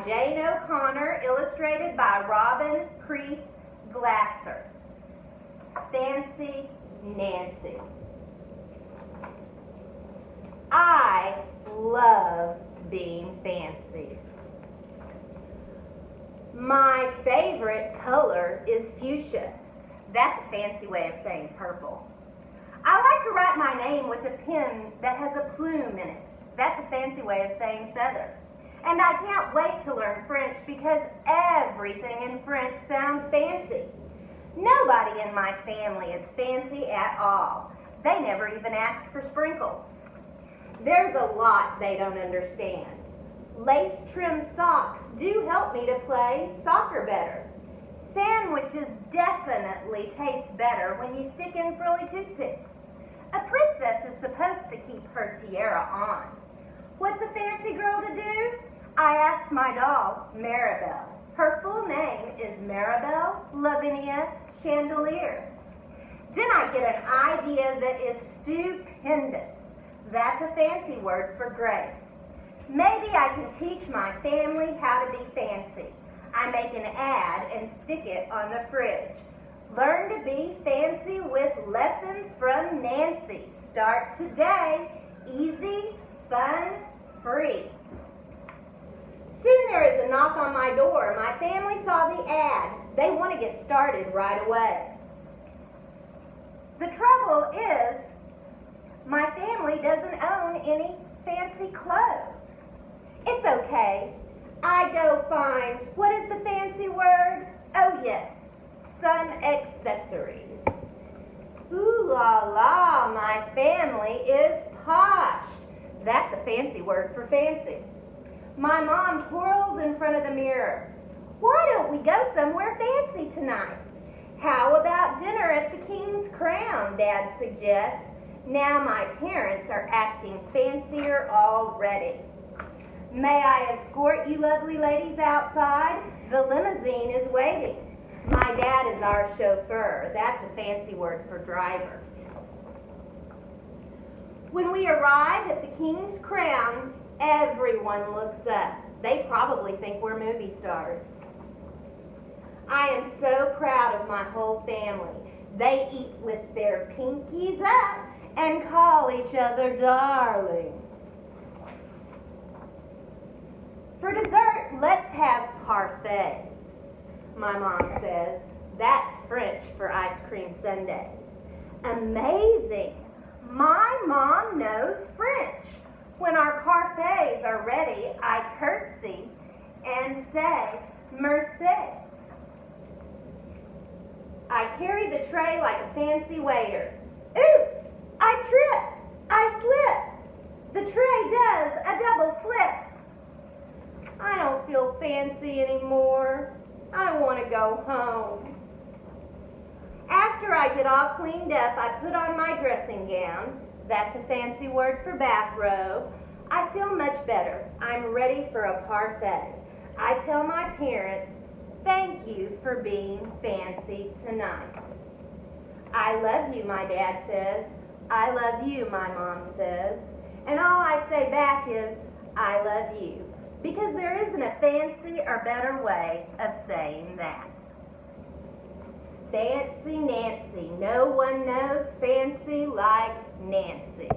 by Jane O'Connor, illustrated by Robin Priest Glasser. Fancy Nancy. I love being fancy. My favorite color is fuchsia. That's a fancy way of saying purple. I like to write my name with a pen that has a plume in it. That's a fancy way of saying feather. And I can't wait to learn French because everything in French sounds fancy. Nobody in my family is fancy at all. They never even ask for sprinkles. There's a lot they don't understand. Lace-trimmed socks do help me to play soccer better. Sandwiches definitely taste better when you stick in frilly toothpicks. A princess is supposed to keep her tiara on. What's a fancy girl to do? I ask my doll, Maribel. Her full name is Maribel Lavinia Chandelier. Then I get an idea that is stupendous. That's a fancy word for great. Maybe I can teach my family how to be fancy. I make an ad and stick it on the fridge. Learn to be fancy with lessons from Nancy. Start today. Easy, fun, free. Soon there is a knock on my door. My family saw the ad. They want to get started right away. The trouble is, my family doesn't own any fancy clothes. It's okay. I go find, what is the fancy word? Oh yes, some accessories. Ooh la la, my family is posh. That's a fancy word for fancy. My mom twirls in front of the mirror. Why don't we go somewhere fancy tonight? How about dinner at the King's Crown, Dad suggests. Now my parents are acting fancier already. May I escort you lovely ladies outside? The limousine is waiting. My dad is our chauffeur. That's a fancy word for driver. When we arrive at the King's Crown, everyone looks up. They probably think we're movie stars. I am so proud of my whole family. They eat with their pinkies up and call each other darling. For dessert, let's have parfaits. My mom says, that's French for ice cream sundaes. Amazing! My mom knows French. When our parfaits are ready, I curtsy and say, merci. I carry the tray like a fancy waiter. Oops! I trip! I slip! The tray does a double flip. I don't feel fancy anymore. I want to go home. After I get all cleaned up, I put on my dressing gown. That's a fancy word for bathrobe. I feel much better. I'm ready for a parfait. I tell my parents, thank you for being fancy tonight. I love you, my dad says. I love you, my mom says. And all I say back is, I love you. Because there isn't a fancy or better way of saying that. Fancy Nancy. No one knows fancy like Nancy.